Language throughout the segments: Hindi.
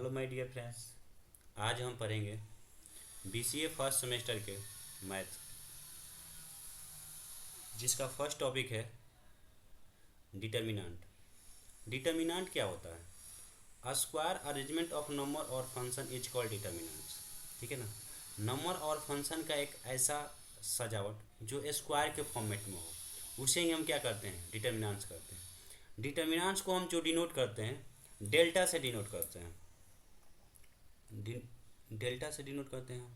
Hello my dear friends. आज हम पढ़ेंगे बीसीए फर्स्ट सेमेस्टर के मैथ, जिसका फर्स्ट टॉपिक है डिटर्मिनेंट। डिटर्मिनेंट क्या होता है? A square arrangement of number और फंक्शन इज कॉल्ड डिटर्मिनेंट्स। ठीक है ना। नंबर और फंक्शन का एक ऐसा सजावट जो स्क्वायर के फॉर्मेट में हो, उसे ही हम क्या करते हैं? डिटर्मिनेंट्स करते हैं। डिटर्मिनेंट्स को हम जो डिनोट करते हैं डेल्टा से डिनोट करते हैं। डेल्टा से डिनोट करते हैं हम।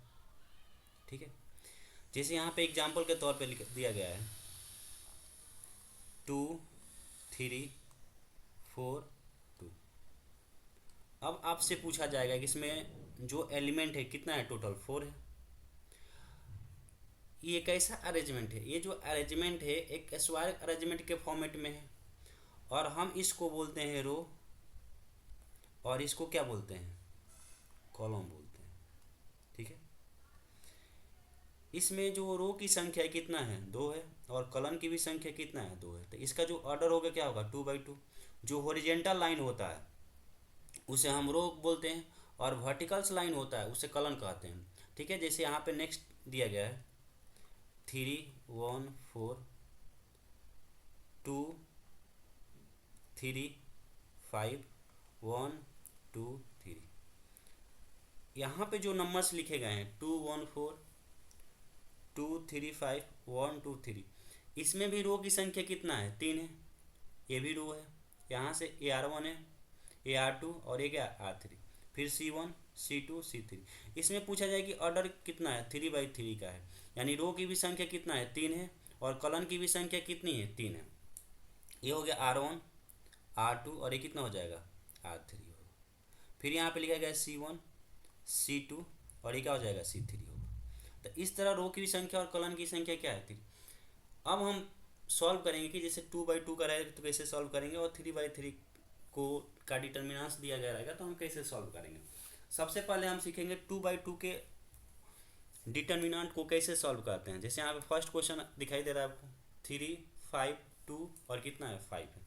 ठीक है। जैसे यहाँ पे एग्जाम्पल के तौर पे लिख दिया गया है 2 3 4 2। अब आपसे पूछा जाएगा कि इसमें जो एलिमेंट है कितना है? टोटल 4 है। ये कैसा अरेंजमेंट है? ये जो अरेंजमेंट है एक स्क्वायर अरेंजमेंट के फॉर्मेट में है, और हम इसको बोलते हैं रो, और इसको क्या बोलते हैं? कॉलम बोलते हैं। ठीक है। इसमें जो रो की संख्या कितना है? 2 है, और कॉलम की भी संख्या कितना है? 2 है। तो इसका जो ऑर्डर होगा क्या होगा? 2/2। जो हॉरिजेंटल लाइन होता है उसे हम रो बोलते हैं, और वर्टिकल्स लाइन होता है उसे कॉलम कहते हैं। ठीक है। जैसे यहाँ पे नेक्स्ट दिया गया है 3 1 4 2 3 5 1 2 3। यहाँ पे जो नंबर्स लिखे गए हैं 2 1 4 2 3 5 1 2 3, इसमें भी रो की संख्या कितना है? 3 है। ये भी रो है। यहाँ से AR1 है, AR2 और ये क्या? R3। फिर C1 C2 C3। इसमें पूछा जाए कि ऑर्डर कितना है? 3/3 का है। यानी रो की भी संख्या कितना है? 3 है, और कॉलम की भी संख्या कितनी है? 3 है। ये हो गया R1 R2, और ये कितना हो जाएगा? R3 होगा। फिर यहाँ पे लिखा गया C1 C2, और ये क्या हो जाएगा? C3 होगा। तो इस तरह रो की भी संख्या और कॉलम की संख्या क्या है? 3। अब हम सॉल्व करेंगे कि जैसे 2/2 का रहेगा तो कैसे सॉल्व करेंगे, और 3/3 को का डिटर्मिनेंट्स दिया गया रहेगा तो हम कैसे सॉल्व करेंगे। सबसे पहले हम सीखेंगे 2/2 के डिटर्मिनेंट को कैसे सॉल्व करते हैं। जैसे यहाँ पे फर्स्ट क्वेश्चन दिखाई दे रहा है आपको 3 5 2 और कितना है? 5 है।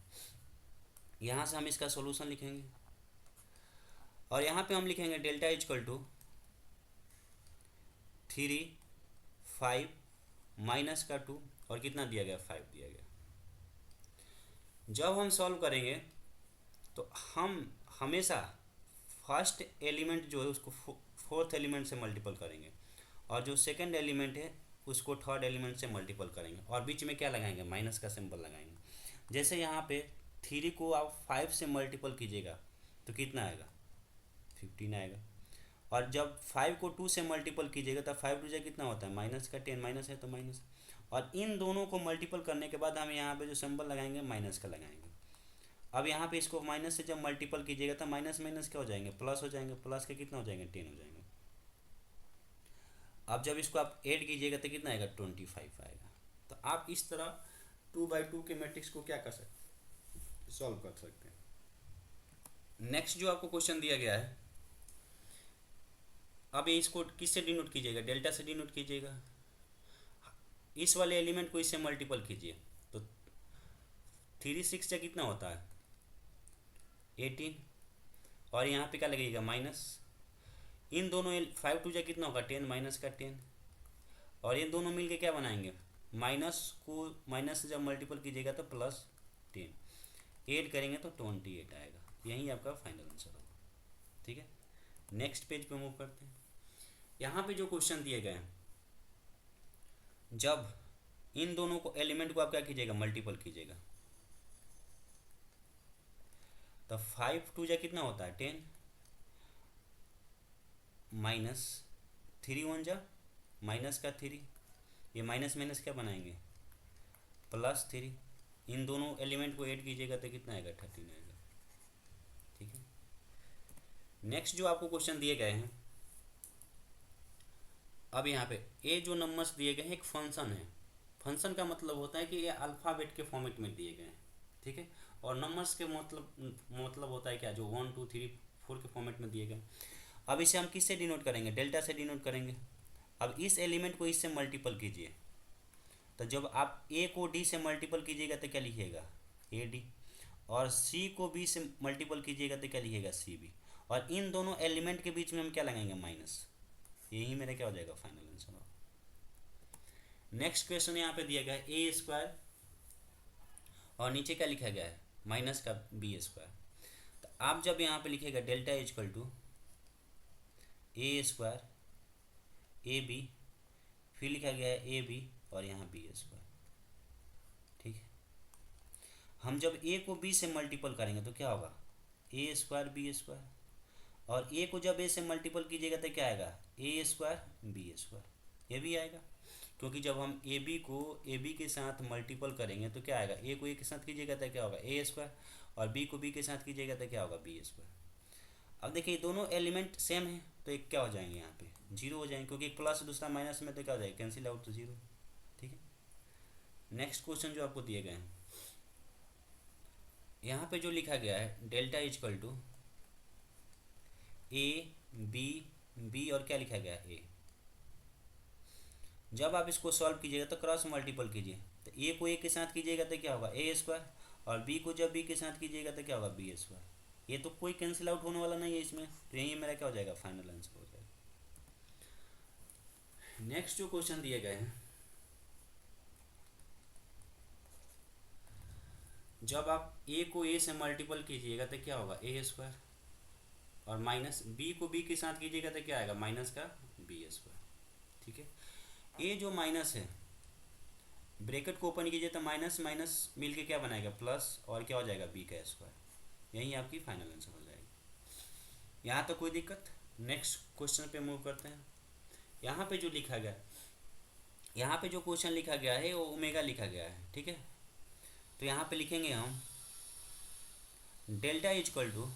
यहाँ से हम इसका सोल्यूशन लिखेंगे, और यहाँ पे हम लिखेंगे डेल्टा इजक्वल टू 3 5 माइनस का 2, और कितना दिया गया? 5 दिया गया। जब हम सॉल्व करेंगे तो हम हमेशा फर्स्ट एलिमेंट जो है उसको फोर्थ एलिमेंट से मल्टीपल करेंगे, और जो सेकंड एलिमेंट है उसको थर्ड एलिमेंट से मल्टीपल करेंगे, और बीच में क्या लगाएंगे? माइनस का सिंबल लगाएंगे। जैसे यहाँ पे 3 को आप 5 से मल्टीपल कीजिएगा तो कितना आएगा? 15 आएगा। और जब 5 को 2 से मल्टीपल कीजिएगा तो 5 2 कितना होता है? माइनस का 10, माइनस है तो माइनस। और इन दोनों को मल्टीपल करने के बाद हम यहाँ पे जो सिंबल लगाएंगे माइनस का लगाएंगे। अब यहाँ पे इसको माइनस से जब मल्टीपल कीजिएगा तो माइनस माइनस क्या हो जाएंगे? प्लस हो जाएंगे। प्लस के कितना हो जाएंगे? 10 हो जाएंगे। अब जब इसको आप ऐड कीजिएगा तो कितना आएगा? 25 आएगा। तो आप इस तरह 2/2 के मैट्रिक्स को क्या कर सकते? सॉल्व कर सकते हैं। नेक्स्ट जो आपको क्वेश्चन दिया गया है, अब इसको किससे डिनोट कीजिएगा? डेल्टा से डिनोट कीजिएगा। इस वाले एलिमेंट को इससे मल्टीपल कीजिए तो 3 6 से कितना होता है? 18, और यहाँ पे क्या लगेगा? माइनस। इन दोनों 5 2 कितना होगा? 10, माइनस का 10, और ये दोनों मिलके क्या बनाएंगे? माइनस को माइनस से जब मल्टीपल कीजिएगा तो प्लस 10, ऐड करेंगे तो 28 आएगा। यही आपका फाइनल आंसर होगा। ठीक है। नेक्स्ट पेज पे मूव करते हैं। यहाँ पे जो क्वेश्चन दिए गए हैं, जब इन दोनों को एलिमेंट को आप क्या कीजिएगा? मल्टीपल कीजिएगा तो 5 2 कितना होता है? 10, माइनस 3 1 माइनस का 3, ये माइनस माइनस क्या बनाएंगे? प्लस 3। इन दोनों एलिमेंट को ऐड कीजिएगा तो कितना आएगा? 13 आएगा। ठीक है। नेक्स्ट जो आपको क्वेश्चन दिए गए हैं, अब यहाँ पे ये जो नंबर्स दिए गए हैं एक फंक्शन है। फंक्शन का मतलब होता है कि ये अल्फ़ाबेट के फॉर्मेट में दिए गए हैं। ठीक है। और नंबर्स के मतलब होता है क्या? जो 1 2 3 4 के फॉर्मेट में दिए गए। अब इसे हम किससे डिनोट करेंगे? डेल्टा से डिनोट करेंगे। अब इस एलिमेंट को इससे मल्टीपल कीजिए, तो जब आप ए को डी से मल्टीपल कीजिएगा तो क्या लिखिएगा? AD, और सी को बी से मल्टीपल कीजिएगा तो क्या लिखिएगा? CB, और इन दोनों एलिमेंट के बीच में हम क्या लगाएंगे, माइनस। यही मेरा क्या हो जाएगा, फाइनल आंसर। नेक्स्ट क्वेश्चन यहाँ पे दिया गया है ए स्क्वायर और नीचे क्या लिखा गया है, माइनस का बी स्क्वायर। तो आप जब यहाँ पे लिखेगा delta equal to a square a b, फिर लिखा गया है ए बी और यहाँ बी स्क्वायर, ठीक है। हम जब ए को बी से मल्टीपल करेंगे तो क्या होगा, ए स्क्वायर बी स्क्वायर, और ए को जब ए से मल्टीपल कीजिएगा तो क्या आएगा, ए स्क्वायर बी स्क्वायर, ये भी आएगा। क्योंकि जब हम ए बी को ए बी के साथ मल्टीपल करेंगे तो क्या आएगा, ए को ए के साथ कीजिएगा तो क्या होगा, ए स्क्वायर, और बी को बी के साथ कीजिएगा तो क्या होगा, बी स्क्वायर। अब देखिए दोनों एलिमेंट सेम है तो एक क्या हो जाएंगे, यहाँ पे जीरो हो जाएंगे, क्योंकि एक प्लस दूसरा माइनस में तो क्या हो जाएगा, कैंसिल आउट तो जीरो, ठीक है। नेक्स्ट क्वेश्चन जो आपको दिए गए हैं, यहाँ पे जो लिखा गया है delta equal to A b b और क्या लिखा गया है, ए। जब आप इसको सॉल्व कीजिएगा तो क्रॉस मल्टीपल कीजिए, तो ए को ए के साथ कीजिएगा तो क्या होगा, ए स्क्वायर, और बी को जब बी के साथ कीजिएगा तो क्या होगा, बी स्क्वायर। ये तो कोई कैंसिल आउट होने वाला नहीं है इसमें, तो यही मेरा क्या हो जाएगा, फाइनल आंसर हो जाएगा। नेक्स्ट जो क्वेश्चन दिए गए हैं, जब आप ए को ए से मल्टीपल कीजिएगा तो क्या होगा, ए स्क्वायर, और माइनस बी को बी के साथ कीजिएगा तो क्या आएगा, माइनस का बी स्क्वायर, ठीक है। ए जो माइनस है, ब्रैकेट को ओपन कीजिए तो माइनस माइनस मिलके क्या बनाएगा, प्लस, और क्या हो जाएगा, बी का स्क्वायर। यही आपकी फाइनल आंसर हो जाएगी। यहाँ तो कोई दिक्कत। नेक्स्ट क्वेश्चन पे मूव करते हैं। यहाँ पे जो लिखा गया, यहाँ पे जो क्वेश्चन लिखा गया है वो ओमेगा लिखा गया है, ठीक है। तो यहाँ पे लिखेंगे हम डेल्टा इजकल टू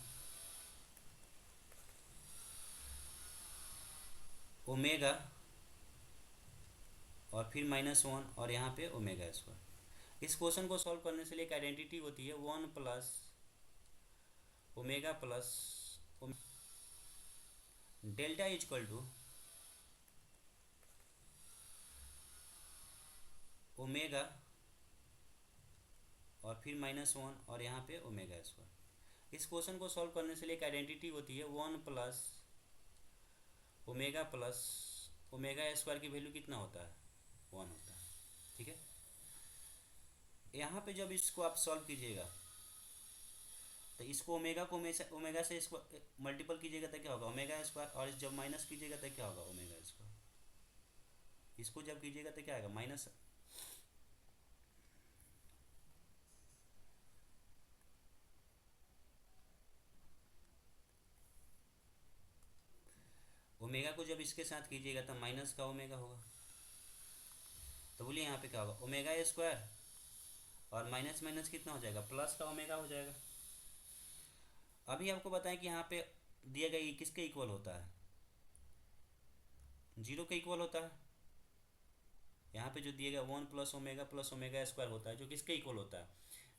ओमेगा और फिर -1 और यहाँ पे ओमेगा स्क्वायर। इस क्वेश्चन को सॉल्व करने से लिए एक आइडेंटिटी होती है 1 plus omega plus delta equal to omega और फिर -1 और यहाँ पे ओमेगा स्क्वायर। इस क्वेश्चन को सॉल्व करने से लिए एक आइडेंटिटी होती है 1 plus omega plus omega square की वैल्यू कितना होता है, 1 होता है, ठीक है। यहाँ पे जब इसको आप सॉल्व कीजिएगा तो इसको ओमेगा को ओमेगा से इसको मल्टीपल कीजिएगा तो क्या होगा, ओमेगा स्क्वायर, और जब माइनस कीजिएगा तो क्या होगा, ओमेगा स्क्वायर। इसको जब कीजिएगा तो क्या आएगा, माइनस, ओमेगा को जब इसके साथ कीजिएगा तो माइनस का ओमेगा होगा। तो बोलिए यहाँ पे क्या होगा, ओमेगा स्क्वायर और माइनस माइनस कितना हो जाएगा, प्लस का ओमेगा हो जाएगा। अभी आपको बताएं कि यहाँ पे दिया गया ये किसके इक्वल होता है, जीरो के इक्वल होता है। यहाँ पे जो दिया गया 1 प्लस ओमेगा स्क्वायर होता है, जो किसके इक्वल होता है,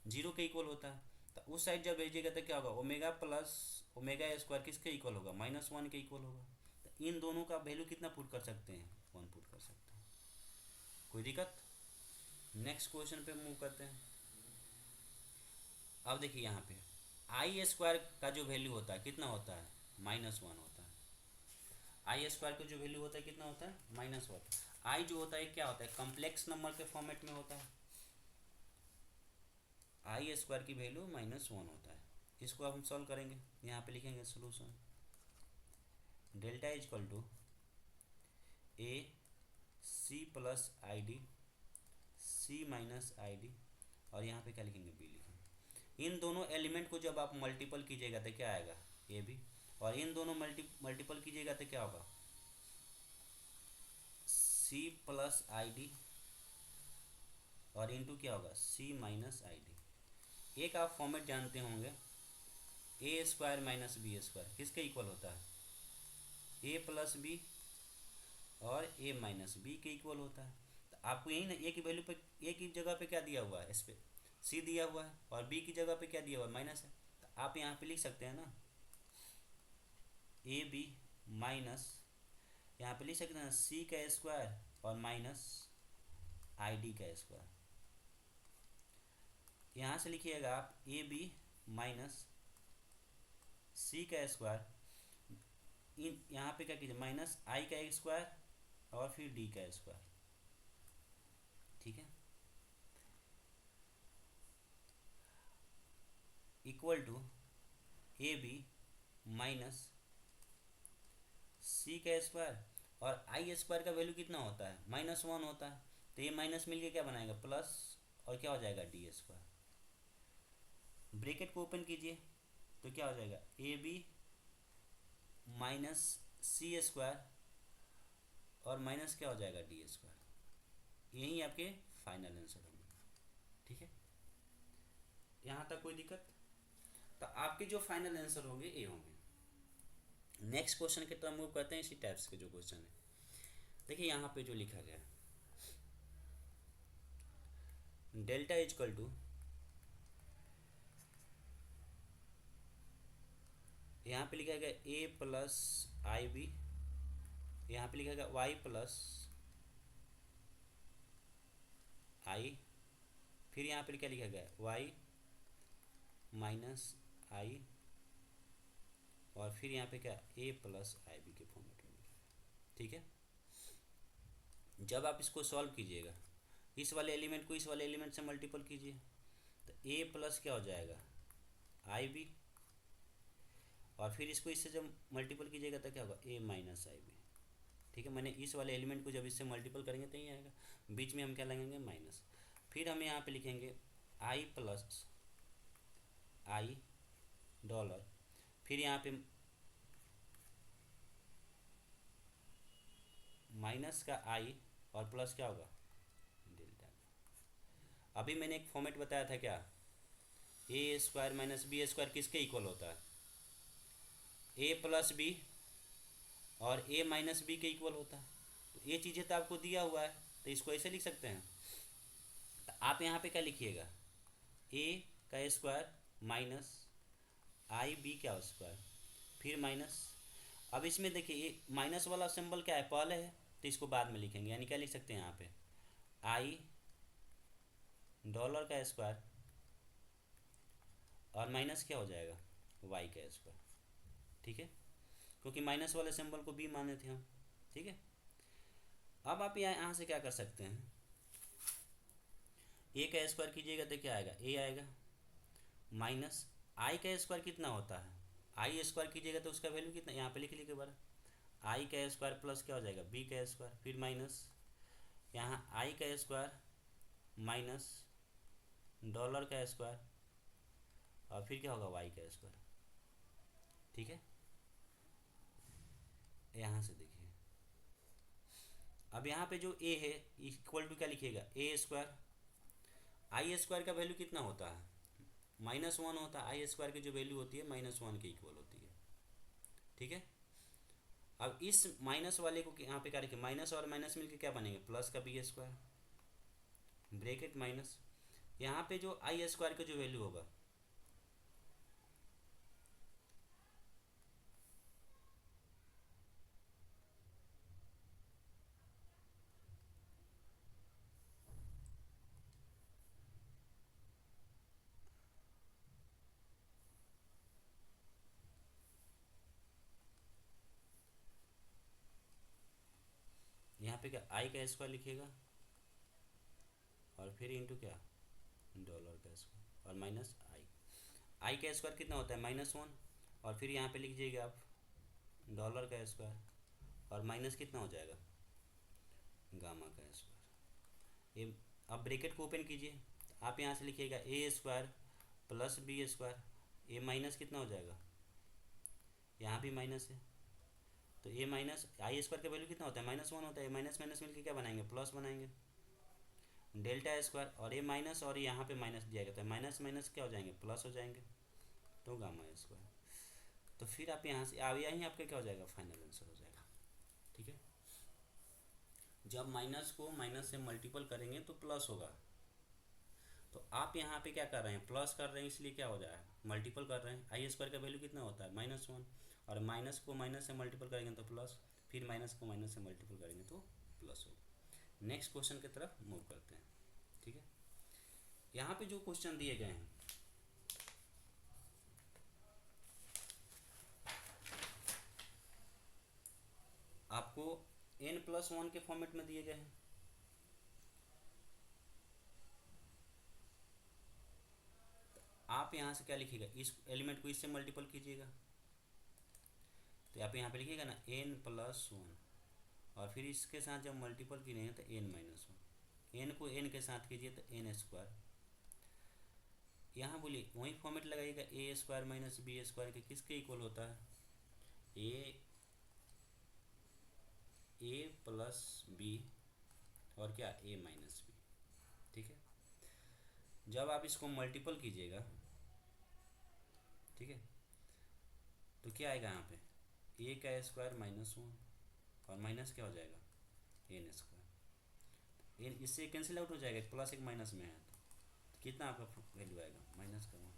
जीरो के इक्वल होता है। तो उस साइड जब भेजिएगा तो क्या होगा, ओमेगा प्लस ओमेगा स्क्वायर किसके इक्वल होगा, -1 के इक्वल होगा। तो इन दोनों का वैल्यू कितना पुट कर सकते हैं, 1 पुट कर सकते हैं। कोई दिक्कत। नेक्स्ट क्वेश्चन पे मूव करते हैं। अब देखिए यहाँ पे आई स्क्वायर का जो वैल्यू होता है कितना होता है, -1 होता है। आई स्क्वायर का जो वैल्यू होता है कितना होता है, -1। आई जो होता है क्या होता है, कॉम्प्लेक्स नंबर के फॉर्मेट में होता है। आई स्क्वायर की वैल्यू -1 होता है। इसको अब हम सॉल्व करेंगे। यहाँ पे लिखेंगे solution delta equal to a c plus i d c minus i d, और यहाँ पे क्या लिखेंगे, बी लिखेंगे। इन दोनों एलिमेंट को जब आप मल्टीपल कीजिएगा तो क्या आएगा, ए बी, और इन दोनों मल्टीपल कीजिएगा तो क्या होगा, सी प्लस आई डी, और इंटू क्या होगा, सी माइनस आई डी। एक आप फॉर्मेट जानते होंगे, ए स्क्वायर माइनस बी स्क्वायर किसके इक्वल होता है, ए प्लस बी और ए माइनस बी के इक्वल होता है। तो आपको यही ना ए की वैल्यू पे, ए की जगह पे क्या दिया हुआ है, इस पे सी दिया हुआ है, और बी की जगह पे क्या दिया हुआ है, माइनस है। तो आप यहाँ पे लिख सकते हैं ना, ए बी माइनस, यहाँ पे लिख सकते हैं सी का स्क्वायर और माइनस आई डी का स्क्वायर। यहाँ से लिखिएगा आप ए बी माइनस सी का स्क्वायर इन यहाँ पे क्या कीजिए, माइनस आई का स्क्वायर और फिर डी का स्क्वायर, ठीक है, equal to A B minus C का स्क्वायर, और आई स्क्वायर का वैल्यू कितना होता है, -1 होता है, तो ये माइनस मिलके क्या बनाएगा, प्लस, और क्या हो जाएगा, डी स्क्वायर। ब्रैकेट को ओपन कीजिए तो क्या हो जाएगा, a B minus c square और माइनस क्या हो जाएगा, डी स्क्वायर। यही आपके फाइनल आंसर होंगे, ठीक है, यहाँ तक कोई दिक्कत। तो आपके जो फाइनल आंसर होंगे ये होंगे। नेक्स्ट क्वेश्चन की तरफ मूव करते हैं, इसी टाइप्स के जो क्वेश्चन है। देखिए यहाँ पे जो लिखा गया, डेल्टा इजकल टू, यहाँ पे लिखा गया ए प्लस आई बी, यहाँ पे लिखा गया वाई प्लस आई, फिर यहाँ पे क्या लिखा गया, वाई माइनस आई, और फिर यहाँ पे क्या, ए प्लस आई बी के फॉर्मेट में लिखा है, ठीक है। जब आप इसको सॉल्व कीजिएगा, इस वाले एलिमेंट को इस वाले एलिमेंट से मल्टीपल कीजिए, तो ए प्लस क्या हो जाएगा, आई बी, और फिर इसको इससे जब मल्टीपल कीजिएगा तो क्या होगा, ए माइनस आई बी, ठीक है। मैंने इस वाले एलिमेंट को जब इससे मल्टीपल करेंगे तो ही आएगा, बीच में हम क्या लगेंगे, माइनस, फिर हम यहाँ पे लिखेंगे आई प्लस आई डॉलर, फिर यहाँ पे माइनस का आई और प्लस क्या होगा, डेल्टा। अभी मैंने एक फॉर्मेट बताया था क्या, ए स्क्वायर माइनस बी स्क्वायर किसके इक्वल होता है, ए प्लस बी और ए माइनस बी के इक्वल होता है। तो ये चीज़ें तो आपको दिया हुआ है, तो इसको ऐसे लिख सकते हैं। तो आप यहाँ पे क्या लिखिएगा, ए का स्क्वायर माइनस आई बी का स्क्वायर, फिर माइनस, अब इसमें देखिए ये माइनस वाला सिंबल क्या है, पहले है, तो इसको बाद में लिखेंगे, यानी क्या लिख सकते हैं यहाँ पे, आई डॉलर का स्क्वायर और माइनस क्या हो जाएगा, वाई का स्क्वायर, ठीक है, क्योंकि माइनस वाले सिंबल को बी माने थे हम, ठीक है। अब आप यहाँ से क्या कर सकते हैं, ए का स्क्वायर कीजिएगा तो क्या आएगा, ए आएगा, माइनस आई का स्क्वायर कितना होता है, आई स्क्वायर कीजिएगा तो उसका वैल्यू कितना, यहाँ पे लिख लीजिए बार, आई का स्क्वायर प्लस क्या हो जाएगा, बी का स्क्वायर, फिर माइनस यहाँ आई का स्क्वायर माइनस डॉलर का स्क्वायर, और फिर क्या होगा, वाई का स्क्वायर, ठीक है। यहाँ से देखिए, अब यहाँ पे जो ए है इक्वल टू क्या लिखिएगा, ए स्क्वायर, आई स्क्वायर का वैल्यू कितना होता है, -1 होता है, आई स्क्वायर की जो वैल्यू होती है -1 के इक्वल होती है, ठीक है। अब इस माइनस वाले को यहाँ पे क्या रखें, माइनस और माइनस मिलकर क्या बनेंगे, प्लस का बी स्क्वायर, ब्रैकेट माइनस, यहाँ पे जो आई स्क्वायर का जो वैल्यू होगा, यहाँ पे क्या आई का स्क्वायर लिखिएगा और फिर इंटू क्या, डॉलर का स्क्वायर और माइनस आई, आई का स्क्वायर कितना होता है, -1, और फिर यहाँ पे लिख दीजिएगा आप डॉलर का स्क्वायर और माइनस कितना हो जाएगा, गामा का स्क्वायर। ये अब ब्रैकेट को ओपन कीजिए, आप यहाँ से लिखिएगा ए स्क्वायर प्लस बी स्क्वायर, ए माइनस कितना हो जाएगा, यहाँ भी माइनस है, तो ए माइनस आई स्क्वायर का वैल्यू कितना होता है, -1 होता है, माइनस माइनस मिलकर क्या बनाएंगे, प्लस बनाएंगे, डेल्टा स्क्वायर, और ए माइनस और यहाँ पे माइनस दिया गया, तो माइनस माइनस क्या हो जाएंगे, प्लस हो जाएंगे, तो गामा स्क्वायर। तो फिर आप यहाँ से यहीं आपका क्या हो जाएगा, फाइनल आंसर हो जाएगा, ठीक है। जब माइनस को माइनस से मल्टीपल करेंगे तो प्लस होगा, तो आप यहाँ पे क्या कर रहे हैं, प्लस कर रहे हैं, इसलिए क्या हो जाएगा, मल्टीपल कर रहे हैं, आई स्क्वायर का वैल्यू कितना होता है, -1, और माइनस को माइनस से मल्टीपल करेंगे तो प्लस, फिर माइनस को माइनस से मल्टीपल करेंगे तो प्लस होगा। नेक्स्ट क्वेश्चन की तरफ मूव करते हैं, ठीक है। यहाँ पे जो क्वेश्चन दिए गए हैं, आपको n+1 के फॉर्मेट में दिए गए हैं। आप यहाँ से क्या लिखिएगा, इस एलिमेंट को इससे मल्टीपल कीजिएगा, तो आप यहाँ पे लिखिएगा ना n+1, और फिर इसके साथ जब मल्टीपल कीजिएगा तो n-1, n को n के साथ कीजिए तो n²। यहाँ बोलिए वही फॉर्मेट लगाइएगा, a² - b² के किसके इक्वल होता है, a+b और क्या a-b। ठीक है, जब आप इसको मल्टीपल कीजिएगा, ठीक है, तो क्या आएगा यहाँ पे a² -1 और माइनस क्या हो जाएगा n², n इससे कैंसिल आउट हो जाएगा, प्लस एक माइनस में है तो कितना आपका वैल्यू आएगा, -1।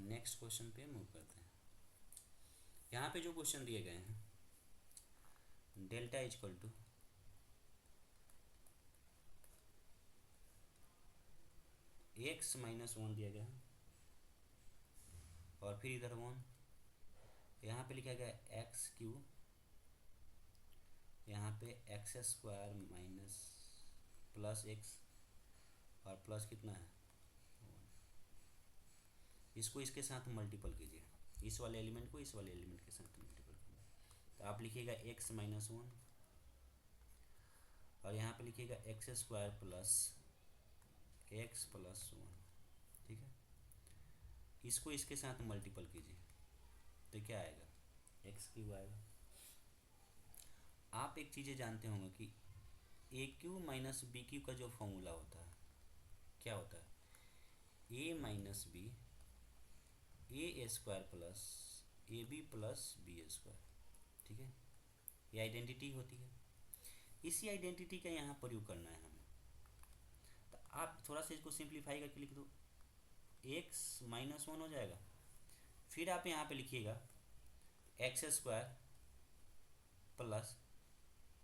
नेक्स्ट क्वेश्चन पे मूव करते हैं। यहाँ पे जो क्वेश्चन दिए गए हैं, डेल्टा इक्वल टू x-1 दिया गया है, और फिर इधर 1, यहाँ पे लिखा गया x³ यहाँ पे x² माइनस प्लस x और प्लस कितना है 1। इसको इसके साथ मल्टीपल कीजिए, इस वाले एलिमेंट को इस वाले एलिमेंट के साथ मल्टीपल कीजिए, तो आप लिखिएगा x-1 और यहाँ पे लिखिएगा x² प्लस x+1। ठीक है, इसको इसके साथ मल्टीपल कीजिए तो क्या आएगा, x³ आएगा। आप एक चीज़ें जानते होंगे कि a³ - b³ का जो फॉर्मूला होता है क्या होता है, a-b a² plus ab plus b²। ठीक है, ये आइडेंटिटी होती है, इसी आइडेंटिटी का यहाँ प्रयोग करना है हमें। तो आप थोड़ा सा इसको सिंप्लीफाई करके लिख दो, x-1 हो जाएगा, फिर आप यहाँ पे लिखिएगा x² प्लस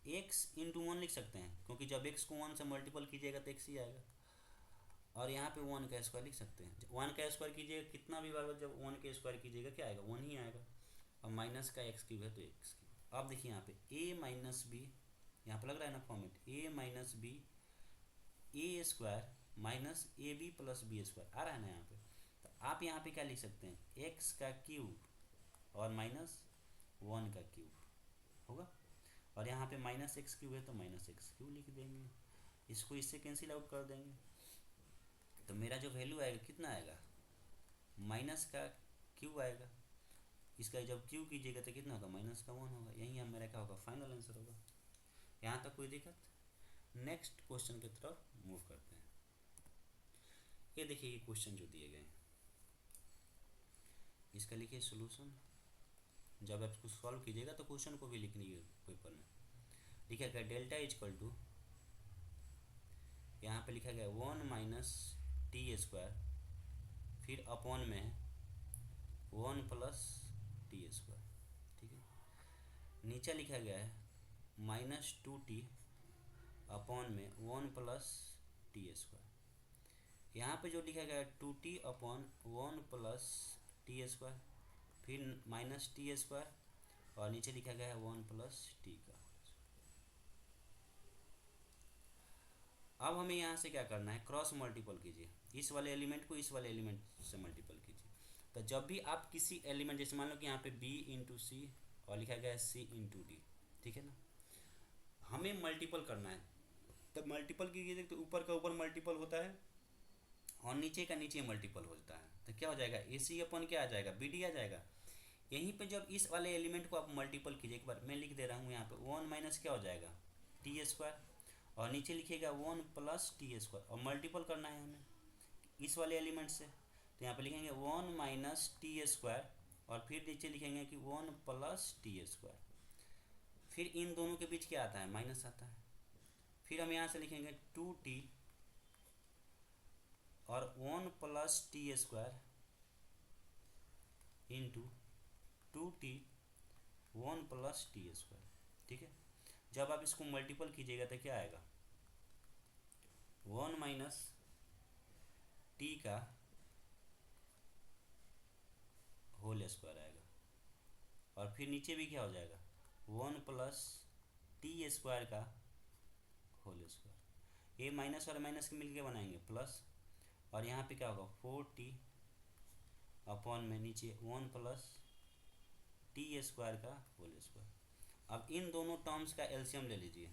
x×1 लिख सकते हैं, क्योंकि जब x को 1 से मल्टीपल कीजिएगा तो x ही आएगा, और यहाँ पे 1 का स्क्वायर लिख सकते हैं। 1 का स्क्वायर कीजिएगा कितना भी बार जब 1 का स्क्वायर कीजिएगा क्या आएगा, 1 ही आएगा, और माइनस का x³ है तो x³। अब देखिए यहाँ पे a-b, यहाँ पे लग रहा है ना format, a-b a² minus ab plus b² आ रहा है ना यहाँ पे। तो आप यहाँ पे क्या लिख सकते हैं, x³ और माइनस 1 का क्यूब होगा, और यहाँ पे -x³ है तो -x³ लिख देंगे, इसको इससे कैंसिल आउट कर देंगे, तो मेरा जो वैल्यू आएगा कितना आएगा, माइनस का क्यूब आएगा। इसका जब क्यूब कीजिएगा तो कितना होगा, -1 होगा। यही अब मेरा क्या होगा, फाइनल आंसर होगा। यहाँ तक कोई दिक्कत। नेक्स्ट क्वेश्चन की तरफ मूव करते हैं। ये देखिए ये क्वेश्चन जो दिए गए हैं, इसका लिखिए सोल्यूशन। जब आप इसको सॉल्व कीजिएगा तो क्वेश्चन को भी लिखनी है पेपर में। लिखा गया डेल्टा इक्वल टू, यहाँ पे लिखा गया 1 - t², फिर अपॉन में 1 + t²। ठीक है, नीचे लिखा गया है -2t अपॉन में 1 + t²। यहाँ पे जो लिखा गया है 2t अपॉन 1 + t², फिर -t², और नीचे लिखा गया है 1 + t का। अब हमें यहाँ से क्या करना है, क्रॉस मल्टीपल कीजिए, इस वाले एलिमेंट को इस वाले एलिमेंट से मल्टीपल कीजिए। तो जब भी आप किसी एलिमेंट, जैसे मान लो कि यहाँ पे b×c और लिखा गया है c×d, ठीक है ना, हमें मल्टीपल करना है, तब मल्टीपल कीजिए तो ऊपर का ऊपर मल्टीपल होता है और नीचे का नीचे मल्टीपल होता है, तो क्या हो जाएगा, ac अपन क्या आ जाएगा, bd आ जाएगा। यहीं पे जब इस वाले एलिमेंट को आप मल्टीपल कीजिए, एक बार मैं लिख दे रहा हूँ यहाँ पे 1 माइनस क्या हो जाएगा t², और नीचे लिखिएगा 1 + t², और मल्टीपल करना है हमें इस वाले एलिमेंट से, तो यहाँ पे लिखेंगे 1 - t², और फिर नीचे लिखेंगे कि 1 + t², फिर इन दोनों के बीच क्या आता है, माइनस आता है। फिर हम यहाँ से लिखेंगे 2t और 1 + t² इंटू 2t 1 + t²। ठीक है, जब आप इसको मल्टीपल कीजिएगा तो क्या आएगा, 1 - t का होल स्क्वायर आएगा। और फिर नीचे भी क्या हो जाएगा 1 + t² का होल स्क्वायर। ये माइनस और माइनस के मिलके बनाएंगे प्लस, और यहाँ पे क्या होगा 4t अपॉन में नीचे 1 + t² का होल स्क्वायर। अब इन दोनों टर्म्स का एलसीएम ले लीजिए।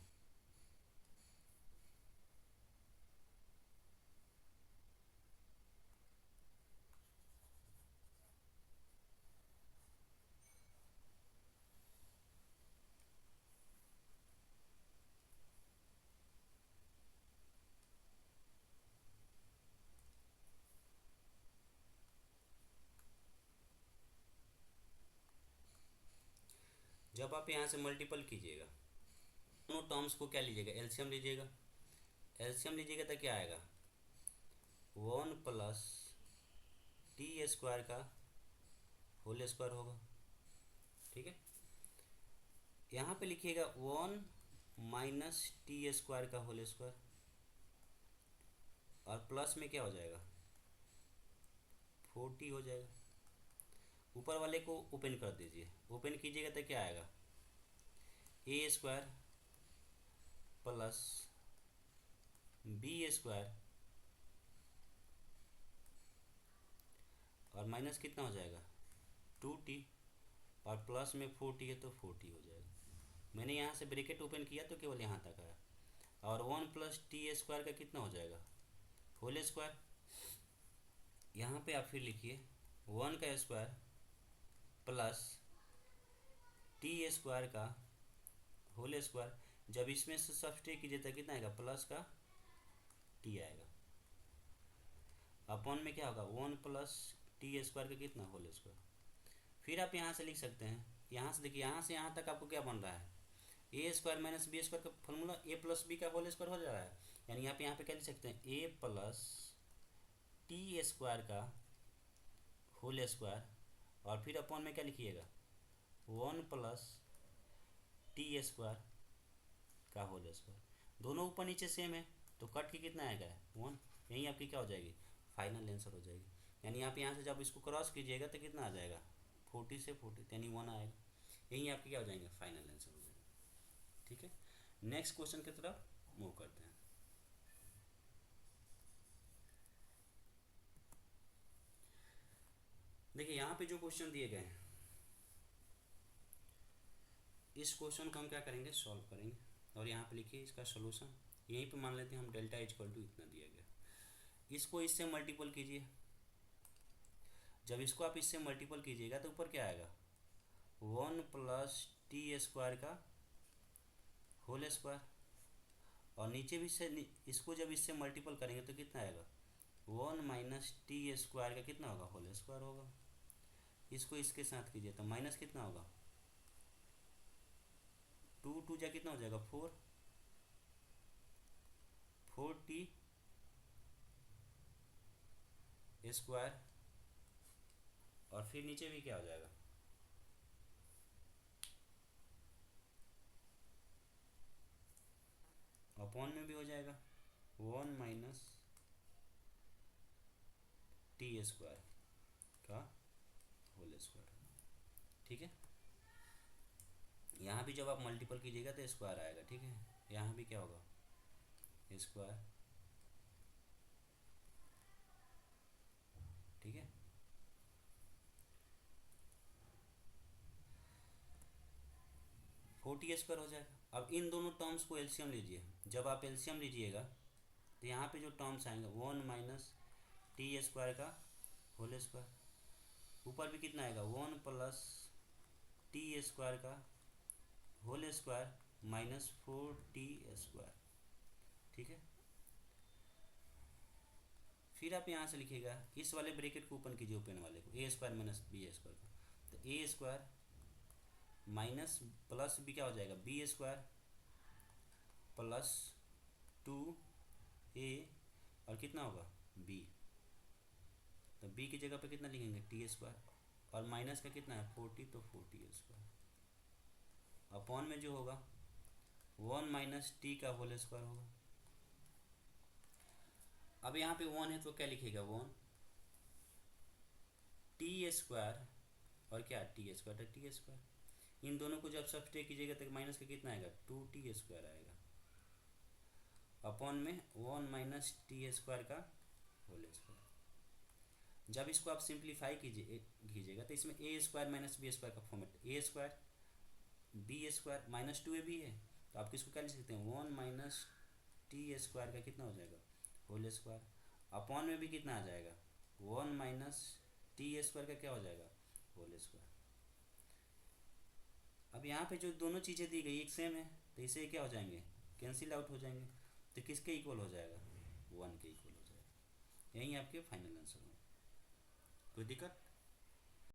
जब आप यहाँ से मल्टीपल कीजिएगा दोनों टर्म्स को क्या लीजिएगा एलसीएम लीजिएगा। एलसीएम लीजिएगा तो क्या आएगा 1 + t² का होल स्क्वायर होगा। ठीक है, यहाँ पे लिखिएगा 1 - t² का होल स्क्वायर, और प्लस में क्या हो जाएगा 4t हो जाएगा। ऊपर वाले को ओपन कर दीजिए, ओपन कीजिएगा तो क्या आएगा a² + b² और माइनस कितना हो जाएगा 2t, और प्लस में 4t है तो 4t हो जाएगा। मैंने यहाँ से ब्रैकेट ओपन किया तो केवल यहाँ तक आया, और 1 + t² का कितना हो जाएगा होल स्क्वायर। यहाँ पे आप फिर लिखिए 1² + t² का होल स्क्वायर। जब इसमें से सब्सट्रैक्ट कीजिए तो कितना आएगा प्लस का t आएगा, अपॉन में क्या होगा 1 + t² का कितना होल स्क्वायर। फिर आप यहाँ से लिख सकते हैं, यहाँ से देखिए यहाँ से यहाँ तक आपको क्या बन रहा है a² - b² का फॉर्मूला a + b का होल स्क्वायर हो जा रहा है। यानी आप यहाँ पे क्या लिख सकते हैं a + t² का होल स्क्वायर, और फिर अपॉन में क्या लिखिएगा 1 + t² का होल स्क्वायर। दोनों ऊपर नीचे सेम है तो कट के कितना आएगा 1, यही आपकी क्या हो जाएगी फाइनल आंसर हो जाएगी। यानी आप यहाँ से जब इसको क्रॉस कीजिएगा तो कितना आ जाएगा 40 से 40 यानी 1 आएगा। यही आपके क्या हो जाएंगे फाइनल आंसर हो जाएगा। ठीक है, नेक्स्ट क्वेश्चन की तरफ मूव करते हैं। देखिए यहाँ पे जो क्वेश्चन दिए गए हैं इस क्वेश्चन को हम क्या करेंगे सॉल्व करेंगे, और यहाँ पे लिखिए इसका सोल्यूशन। यहीं पे मान लेते हैं हम डेल्टा = इतना दिया गया, इसको इससे मल्टीपल कीजिए। जब इसको आप इससे मल्टीपल कीजिएगा तो ऊपर क्या आएगा 1 + t² का होल स्क्वायर, और नीचे भी से इसको जब इससे मल्टीपल करेंगे तो कितना आएगा 1 - t² का कितना होगा होल स्क्वायर होगा। इसको इसके साथ कीजिए तो माइनस कितना होगा 2 2 जा कितना हो जाएगा 4t² और फिर नीचे भी क्या हो जाएगा अपॉन में भी हो जाएगा 1 - t² का होल स्क्वायर। ठीक है, यहाँ भी जब आप मल्टीपल कीजिएगा तो स्क्वायर आएगा। ठीक है, यहाँ भी क्या होगा स्क्वायर। ठीक है, (40² हो जाएगा। अब इन दोनों टर्म्स को एलसीएम लीजिए। जब आप एलसीएम लीजिएगा तो यहाँ पे जो टर्म्स आएंगे 1 - t² का होल स्क्वायर, ऊपर भी कितना आएगा 1 + t² का होल स्क्वायर -4t²। ठीक है, फिर आप यहाँ से लिखिएगा इस वाले ब्रैकेट को ओपन कीजिए, ओपन वाले को a² - b² का, तो a² माइनस प्लस भी क्या हो जाएगा b² + 2a और कितना होगा b, तो b की जगह पे कितना लिखेंगे t² और माइनस का कितना है 40 तो 40² अपॉन में जो होगा 1 - t का होल स्क्वायर होगा। अब यहाँ पे 1 है तो क्या लिखेगा 1 t² और क्या t² है t²। इन दोनों को जब सब्सट्रैक्ट कीजिएगा तो माइनस का कितना आएगा, 2t² आएगा, अपॉन में 1 माइनस t² का होल स्क्वायर। जब इसको आप सिंप्लीफाई कीजिएगा तो इसमें a² माइनस b² का format, a² b² minus 2ab है, तो आप किसको क्या लिख सकते हैं, 1 माइनस t² का कितना हो जाएगा, होल स्क्वायर, अपॉन में भी कितना आ जाएगा, 1 माइनस t² का क्या हो जाएगा, होल स्क्वायर। अब यहाँ पे जो दोनों चीज़ें दी गई एक सेम है, तो इसे क्या हो जाएंगे, कैंसिल आउट हो जाएंगे, तो किसके इक्वल हो जाएगा, 1 के इक्वल हो जाएगा। यही आपके फाइनल आंसर होगा। कोई दिक्कत?